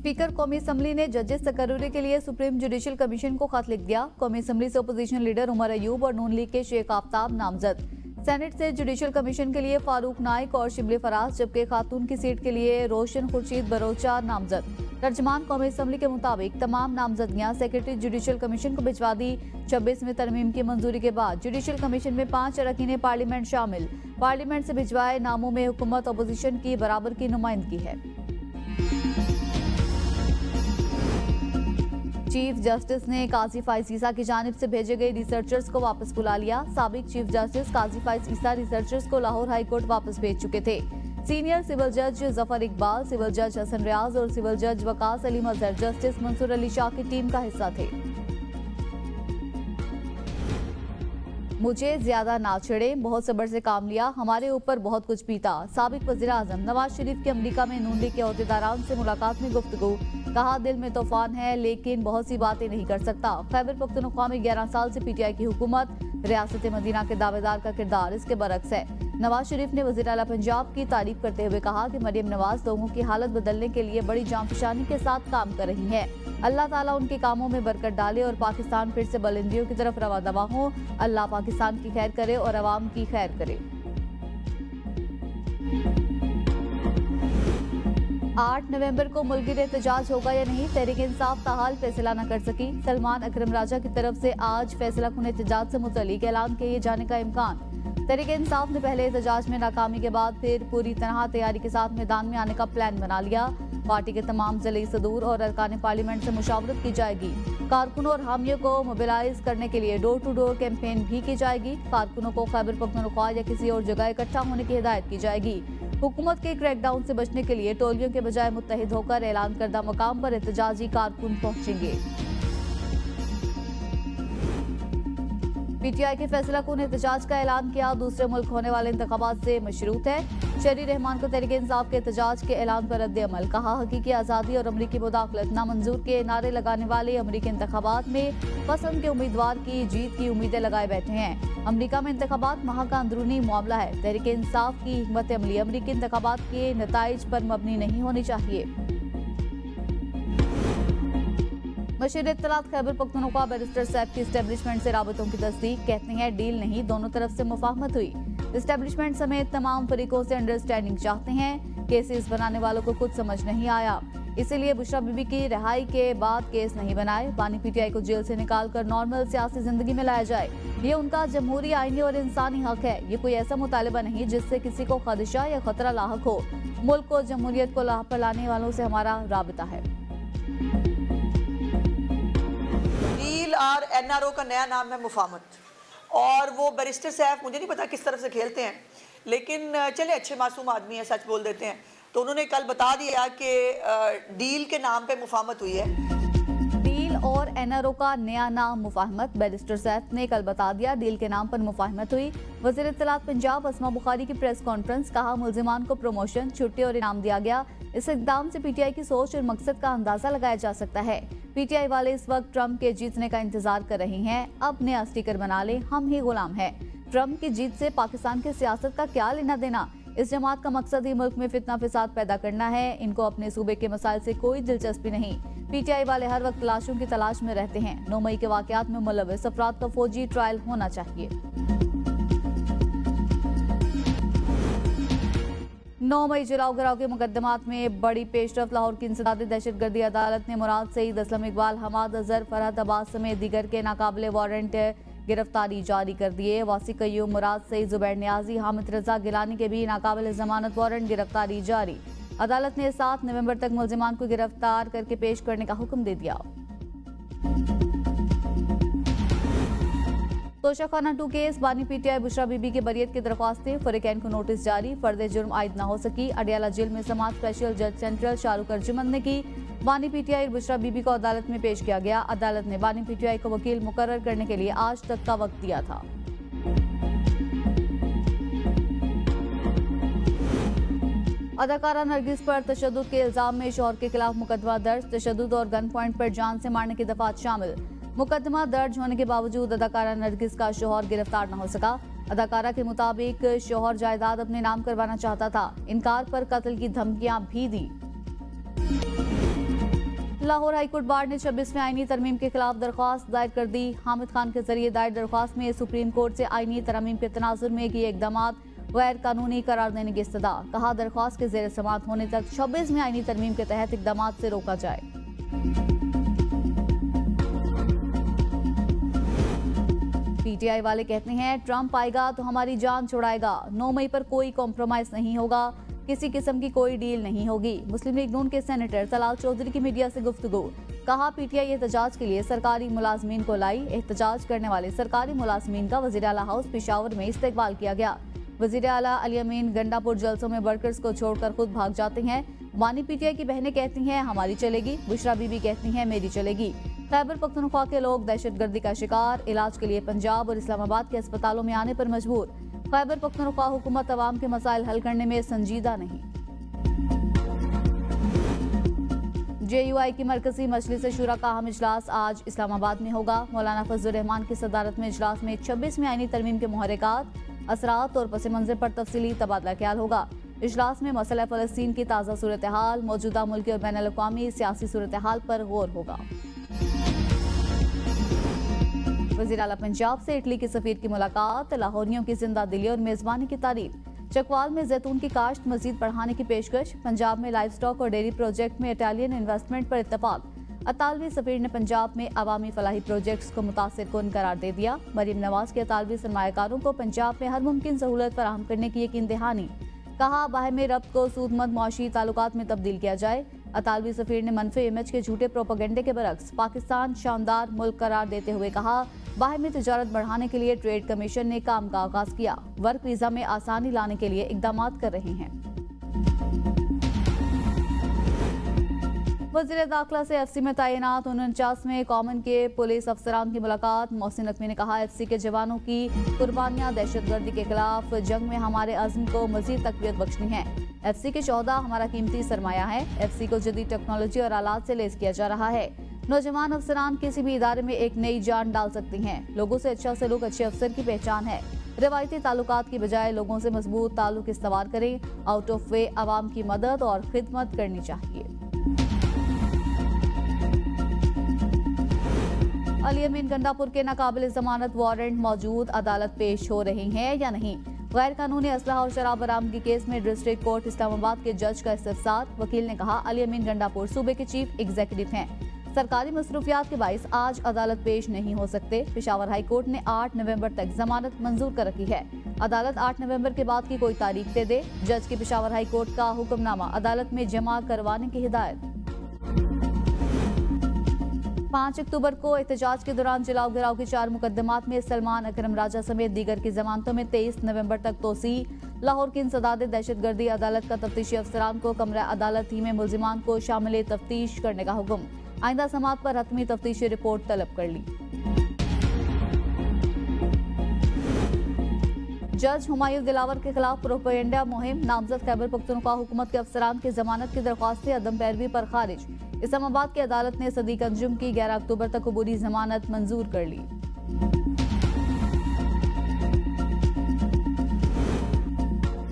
Speaker कौमी assembly ने जजेस तकर्रुरी के लिए सुप्रीम जुडिशल कमीशन को खत लिख दिया। कौमी असम्बली से अपोजिशन लीडर उमर अयूब और नून लीग के शेख आफ्ताब नामजद। सेनेट से जुडिशल कमीशन के लिए फारूक नाइक और शिबली फराज, जबकि खातून की सीट के लिए रोशन खुर्शीद बरोचा नामजद। तर्जमान कौमी असम्बली के मुताबिक तमाम नामजदगियां सेक्रेटरी जुडिशल कमीशन को भिजवा दी। 26वें तरमीम की मंजूरी के बाद जुडिशल कमीशन में 5 अरकान पार्लियामेंट शामिल। पार्लियामेंट से भिजवाए नामों में हुकूमत अपोजिशन की बराबर की नुमाइंदगी है। चीफ जस्टिस ने काजी फाइज ईसा की जानिब से भेजे गए रिसर्चर्स को वापस बुला लिया। साबिक चीफ जस्टिस काजी फाइज ईसा रिसर्चर्स को लाहौर हाई कोर्ट वापस भेज चुके थे। सीनियर सिविल जज जफर इकबाल, सिविल जज हसन रियाज और सिविल जज वकास अली मजहर जस्टिस मंसूर अली शाह की टीम का हिस्सा थे। मुझे ज्यादा ना छिड़े, बहुत सब्र से काम लिया, हमारे ऊपर बहुत कुछ बीता। साबिक वज़ीर आज़म नवाज शरीफ की अमेरिका में नून लीग के अहदेदारान से मुलाकात में गुफ्तगू। कहा दिल में तूफान है लेकिन बहुत सी बातें नहीं कर सकता। खैबर पख्तूनख्वा में 11 साल से पीटीआई की हुकूमत, रियासत मदीना के दावेदार का किरदार इसके बरक्स है। नवाज शरीफ ने वज़ीर आला पंजाब की तारीफ करते हुए कहा कि मरियम नवाज लोगों की हालत बदलने के लिए बड़ी जांफशानी के साथ काम कर रही है। अल्लाह ताला उनके कामों में बरकत डाले और पाकिस्तान फिर से बुलंदियों की तरफ रवा दवा हो। अल्लाह पाकिस्तान की खैर करे और अवाम की खैर करे। 8 नवंबर को मुल्की एहतजाज होगा या नहीं, तहरीक इंसाफ ताहाल फैसला न कर सकी। सलमान अकरम राजा की तरफ से आज फैसला कुन एहतजाज से मुतल्लिक ऐलान किए जाने का इम्कान। तहरीक इंसाफ ने पहले एहतजाज में नाकामी के बाद फिर पूरी तरह तैयारी के साथ मैदान में आने का प्लान बना लिया। पार्टी के तमाम ज़िले सदूर और अरकान पार्लियामेंट से मुशावरत की जाएगी। कारकुनों और हामियों को मोबिलाइज करने के लिए डोर टू डोर कैंपेन भी की जाएगी। कारकुनों को खैबर पख्तूनख्वा या किसी और जगह इकट्ठा होने की हिदायत की जाएगी। हुकूमत के क्रैकडाउन से बचने के लिए टोलियों के बजाय मुत्तहिद होकर ऐलान करदा मकाम पर एहतजाजी कारकुन पहुंचेंगे। पीटीआई के फैसला कुन एहतजाज का ऐलान किया, दूसरे मुल्क होने वाले इंतखाबात से मशरूत है। शहरी रहमान को तहरीक इंसाफ के एहतजाज के ऐलान पर रद्द अमल। कहा हकीकी आज़ादी और अमरीकी मुदाखलत नामंजूर के नारे लगाने वाले अमरीकी इंतखाबात में पसंद के उम्मीदवार की जीत की उम्मीदें लगाए बैठे हैं। अमरीका में इंतखाबात वहाँ का अंदरूनी मामला है। तहरीक इंसाफ की हिकमत अमली अमरीकी इंतखाबात के नताइज पर मबनी नहीं होनी चाहिए। मशीर इत्तलात खैबर पख्तूनख्वा बैरिस्टर सैफ की इस्टेब्लिशमेंट से राबतों की तस्दीक। कहते हैं डील नहीं, दोनों तरफ से मुफाहमत हुई। इस्टेब्लिशमेंट समेत तमाम फरीकों से अंडरस्टैंडिंग चाहते हैं। केसेस बनाने वालों को कुछ समझ नहीं आया, इसीलिए बुशरा बीबी की रिहाई के बाद केस नहीं बनाए। बानी पीटीआई को जेल से निकालकर नॉर्मल सियासी जिंदगी में लाया जाए, ये उनका जमहूरी, आईनी और इंसानी हक है। ये कोई ऐसा मुतालिबा नहीं जिससे किसी को खदशा या खतरा लाहक हो। मुल्क को, जमहूरियत को लाह पर लाने वालों से हमारा राबिता है। डील और एनआरओ का नया नाम है मुफाहमत, और वो बैरिस्टर सैफ मुझे नहीं पता किस तरफ से खेलते हैं, लेकिन चले अच्छे मासूम आदमी हैं, सच बोल देते हैं। तो उन्होंने कल बता दिया कि डील के नाम पे मुफाहमत हुई है। डील और एनआरओ का नया नाम मुफाहमत। बैरिस्टर सैफ ने कल बता दिया डील के नाम पर मुफाहमत हुई। वज़ीर इत्तलात पंजाब अस्मा बुखारी की प्रेस कॉन्फ्रेंस। कहा मुल्जिमान को प्रमोशन, छुट्टी और इनाम दिया गया। इस इक़दाम से पीटीआई की सोच और मकसद का अंदाजा लगाया जा सकता है। पीटीआई वाले इस वक्त ट्रंप के जीतने का इंतजार कर रहे हैं। अब नया स्टिकर बना ले, हम ही गुलाम हैं। ट्रंप की जीत से पाकिस्तान की सियासत का क्या लेना देना। इस जमात का मकसद ही मुल्क में फितना फिसाद पैदा करना है। इनको अपने सूबे के मसाइल से कोई दिलचस्पी नहीं। पीटीआई वाले हर वक्त लाशों की तलाश में रहते हैं। 9 मई के वाकयात में मुलव्वस अफराद का फौजी ट्रायल होना चाहिए। 9 मई जलाओ गिराव के मुकदमात में बड़ी पेशरफ। लाहौर की इंसदादी दहशतगर्दी अदालत ने मुराद सईद, असलम इकबाल, हमाद अजहर, फरहत अब्बास समेत दीगर के नाकाबिले वारंट गिरफ्तारी जारी कर दिए। वासी कय्यूम, मुराद सईद, जुबैर नियाजी, हामिद रजा गिलानी के भी नाकाबिले जमानत वारंट गिरफ्तारी जारी। अदालत ने 7 नवंबर तक मुल्जिमान को गिरफ्तार करके पेश करने का हुक्म दे दिया। तोशाखाना 2 केस। बानी पीटीआई बुशरा बीबी की बरियत की दरख्वास्तें। फरीकैन को नोटिस जारी। फर्द जुर्म आयद न हो सकी। अडियाला जेल में समात स्पेशल जज सेंट्रल शाहरुख अर्जुमंद ने की। बानी पीटीआई बुशरा बीबी को अदालत में पेश किया गया। अदालत ने बानी पीटीआई को वकील मुकर्रर करने के लिए आज तक का वक्त दिया था। अदाकारा नरगिस पर तशद्दुद के इल्जाम में शौहर के खिलाफ मुकदमा दर्ज। तशद्दुद और गन पॉइंट पर जान से मारने की दफात शामिल। मुकदमा दर्ज होने के बावजूद अदाकारा नरगिस का शौहर गिरफ्तार न हो सका। अदाकारा के मुताबिक शौहर जायदाद अपने नाम करवाना चाहता था। इनकार पर कत्ल की धमकियां भी दी। लाहौर हाईकोर्ट बार ने 26वें आईनी तरमीम के खिलाफ दरख्वास्त दायर कर दी। हामिद खान के जरिए दायर दरख्वास्त में सुप्रीम कोर्ट से आईनी तरमीम के तनाजुर में किए इकदाम गैर कानूनी करार देने की इस्तदा। कहा दरख्वास्त के जेर समाअत होने तक 26वें आईनी तरमीम के तहत इकदाम से रोका जाए। पीटीआई वाले कहते हैं ट्रंप आएगा तो हमारी जान छुड़ाएगा। 9 मई पर कोई कॉम्प्रोमाइज नहीं होगा, किसी किस्म की कोई डील नहीं होगी। मुस्लिम लीग नून के सेनेटर तलाल चौधरी की मीडिया से गुफ्तगू। कहा पीटीआई एहतजाज के लिए सरकारी मुलाजमीन को लाई। एहतजाज करने वाले सरकारी मुलाजमीन का वजीर आला हाउस पेशावर में इस्तकबाल किया गया। वजीर आला अली अमीन गंडापुर जलसों में वर्कर्स को छोड़कर खुद भाग जाते हैं। वानी पीटीआई की बहनें कहती हैं हमारी चलेगी, बुशरा बीबी कहती हैं मेरी चलेगी। खैबर पख्तूनख्वा के लोग दहशतगर्दी का शिकार, इलाज के लिए पंजाब और इस्लामाबाद के अस्पतालों में आने पर मजबूर। खैबर पख्तूनख्वा हुकूमत अवाम के मसाइल हल करने में संजीदा नहीं। JUI की मरकजी मजलिस शुरा का अहम इजलास आज इस्लामाबाद में होगा। मौलाना फजलुर रहमान की सदारत में इजलास में 26वीं आईनी तरमीम के मुहर्रिकात, असरात और पस मंजर पर तफसीली तबादला ख्याल होगा। इजलास में मसला फ़लस्तीन की ताज़ा सूरत हाल, मौजूदा मुल्की और बैनुल अक़वामी सियासी सूरत हाल पर गौर होगा। वज़ीर आला पंजाब से इटली के सफीर की मुलाकात, लाहौरियों की जिंदा दिली और मेजबानी की तारीफ। चकवाल में जैतून की काश्त मजीद बढ़ाने की पेशकश। पंजाब में लाइव स्टॉक और डेयरी प्रोजेक्ट में इटालियन इन्वेस्टमेंट पर इत्तफाक। अतालवी सफीर ने पंजाब में अवामी फलाही प्रोजेक्ट्स को मुतासिर कुन करार दे दिया। मरीम नवाज के अतालवी सरमायाकारों को पंजाब में हर मुमकिन सहूलत फराहम करने की यकीन दहानी। कहा बाहमी रब्त को सूदमंद मुआशी ताल्लुकात में तब्दील किया जाए। अतालवी सफीर ने मनफी इमेज के झूठे प्रोपेगेंडे के बरक्स पाकिस्तान शानदार मुल्क करार देते हुए कहा बाहमी तिजारत बढ़ाने के लिए ट्रेड कमीशन ने काम का आगाज किया। वर्क वीजा में आसानी लाने के लिए इकदाम कर रहे हैं। वज़ीर दाखिला से FC में तैनात 49वें कॉमन के पुलिस अफसरान की मुलाकात। मोहसिन नकवी ने कहा FC के जवानों की कुर्बानियां दहशतगर्दी के खिलाफ जंग में हमारे अज़्म को मजीद तक़वियत बख्शनी है। FC के 14 हमारा कीमती सरमाया है। FC को जदीद टेक्नोलॉजी और आलात से लैस किया जा रहा है। नौजवान अफसरान किसी भी इदारे में एक नई जान डाल सकती हैं। लोगों से अच्छा सलूक अच्छे अफसर की पहचान है। रिवायती ताल्लुकात की बजाय लोगों से मजबूत ताल्लुक इस्तवार करें। आउट ऑफ वे आवाम की मदद और खिदमत करनी चाहिए। अली अमीन गंडापुर के नाकाबिल जमानत वारंट मौजूद अदालत पेश हो रहे हैं या नहीं। गैर कानूनी असलहा और शराब बरामदगी केस में डिस्ट्रिक्ट कोर्ट इस्लामाबाद के जज का इस्तिफसार। वकील ने कहा अली अमीन गंडापुर सूबे के चीफ एग्जीक्यूटिव हैं। सरकारी मसरूफियात के बाइस आज अदालत पेश नहीं हो सकते। पेशावर हाई कोर्ट ने 8 नवंबर तक जमानत मंजूर कर रखी है। अदालत 8 नवंबर के बाद की कोई तारीख दे दे। जज की पेशावर हाई कोर्ट का हुक्मनामा अदालत में जमा करवाने की हिदायत। 5 अक्टूबर को एहतजाज के दौरान जलाओ गिराव के 4 मुकदमात में सलमान अकरम राजा समेत दीगर की जमानतों में 23 नवंबर तक तोसी। लाहौर की इंसदाद दहशतगर्दी अदालत का तफ्तीशी अफसरान को कमरा अदालत ही में मुल्जिमान को शामिल तफ्तीश करने का हुक्म। आइंदा समात पर हतमी तफ्तीशी रिपोर्ट तलब कर ली। जज हुमायूं दिलावर के खिलाफ प्रोपेगेंडा मुहिम। नामजद खैबर पख्तूनख्वा हुकूमत के अफसरान की जमानत की दरख्वास्त अदम पैरवी पर खारिज। इस्लामाबाद की अदालत ने सदीक अंजुम की 11 अक्टूबर तक अबूरी जमानत मंजूर कर ली।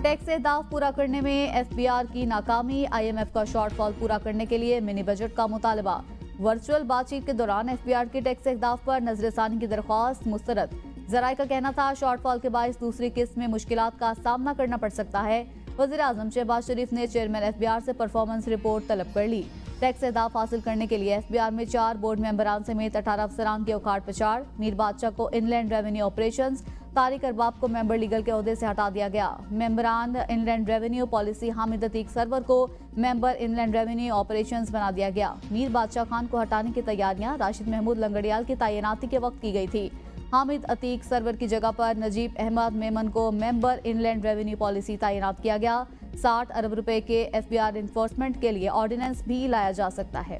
टैक्स अहदाफ पूरा करने में FBR की नाकामी। IMF का शॉर्टफॉल पूरा करने के लिए मिनी बजट का मुतालबा। वर्चुअल बातचीत के दौरान FBR के टैक्स अहदाफ पर नजरसानी की दरख्वास्त मुस्तरद। जराये का कहना था शॉर्टफॉल के बायस दूसरी किस्त में मुश्किलात का सामना करना पड़ सकता है। वज़ीर आज़म शहबाज शरीफ ने चेयरमैन FBR से परफॉर्मेंस रिपोर्ट तलब कर ली। टैक्स अहदाफ हासिल करने के लिए FBR में 4 बोर्ड मेंबरान समेत 18 अफसरान की औकात पछाड़। मीर बादशाह को inland revenue operations, Tariq Arbab को मेंबर लीगल के ओहदे से हटा दिया गया। मेंबरान inland revenue policy Hamid Atiq Sarwar को मेंबर इनलैंड रेवेन्यू ऑपरेशंस बना दिया गया। मीर बादशाह खान को हटाने की तैयारियां राशिद महमूद लंगड़ियाल की तैनाती के वक्त की गई थी। हामिद अतीक सरवर की जगह पर नजीब अहमद मेमन को मेंबर इनलैंड रेवेन्यू पॉलिसी तैनात किया गया। 60 अरब रुपए के FBR इन्फोर्समेंट के लिए ऑर्डिनेंस भी लाया जा सकता है।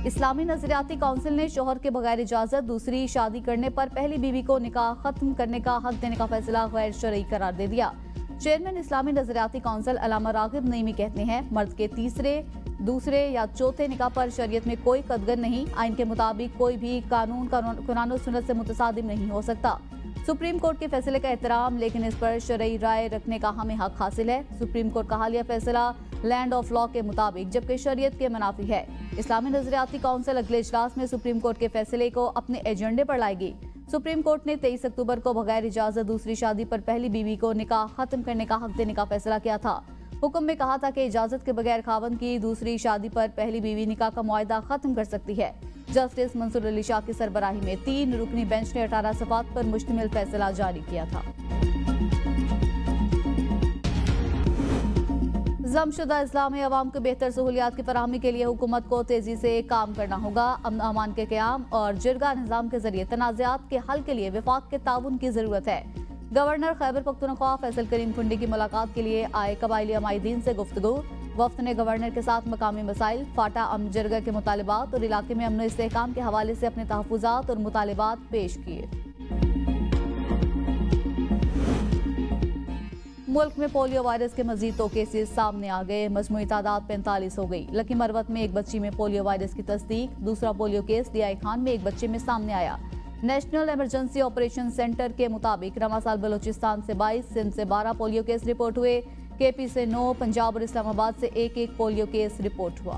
इस्लामी नजरियाती काउंसिल ने शोहर के बगैर इजाजत दूसरी शादी करने पर पहली बीवी को निकाह खत्म करने का हक देने का फैसला गैर शरई करार दे दिया। चेयरमैन इस्लामी नजरियाती काउंसिल अलामा रागिब नईमी कहते हैं मर्द के तीसरे, दूसरे या चौथे निकाह पर शरीयत में कोई कदगन नहीं। आइन के मुताबिक कोई भी कानून कुरान और सुन्नत से मुतसादिम नहीं हो सकता। सुप्रीम कोर्ट के फैसले का एहतराम, लेकिन इस पर शरई राय रखने का हमें हक हासिल है। सुप्रीम कोर्ट का हालिया फैसला लैंड ऑफ लॉ के मुताबिक, जबकि शरीयत के मुनाफी है। इस्लामी नजरियाती काउंसिल अगले इजलास में सुप्रीम कोर्ट के फैसले को अपने एजेंडे पर लाएगी। सुप्रीम कोर्ट ने 23 अक्टूबर को बगैर इजाजत दूसरी शादी पर पहली बीवी को निकाह खत्म करने का हक देने का फैसला किया था। हुक्म में कहा था कि इजाजत के बगैर खावंद की दूसरी शादी पर पहली बीवी निकाह का मुआहदा खत्म कर सकती है। जस्टिस मंसूर अली शाह की सरबराही में 3 रुकनी बेंच ने 18 सफ़ात पर मुश्तमिल फैसला जारी किया था। जमशुदा इस्लाम में अवाम को बेहतर सहूलियात की फराहमी के लिए हुकूमत को तेजी से काम करना होगा। अमन अमान के क़याम और जिरगा निज़ाम के जरिए तनाज़ात के हल के लिए वफाक के ताउन की जरूरत है। गवर्नर खैबर पख्तूनख्वा फैसल करीम खुंडी की मुलाकात के लिए आए कबायली अमायदीन से गुफ्तगू। वफ्द ने गवर्नर के साथ मकामी मसाइल, फाटा अमन जिरगा के मुतालिबात और इलाके में अमन इस्तेहकाम के हवाले से अपने तहफ़्फ़ुज़ात और मुतालिबात पेश किए। मुल्क में पोलियो वायरस के मजीद 2 केसेस सामने आ गए। मजमूई तादाद 45 हो गई। लकी मरवत में एक बच्ची में पोलियो वायरस की तस्दीक। दूसरा पोलियो केस DI खान में एक बच्चे में सामने आया। नेशनल इमरजेंसी ऑपरेशन सेंटर के मुताबिक रवा साल बलोचिस्तान से 22, सिंध से 12 पोलियो केस रिपोर्ट हुए। KP से 9, पंजाब और इस्लामाबाद से 1-1 पोलियो केस रिपोर्ट हुआ।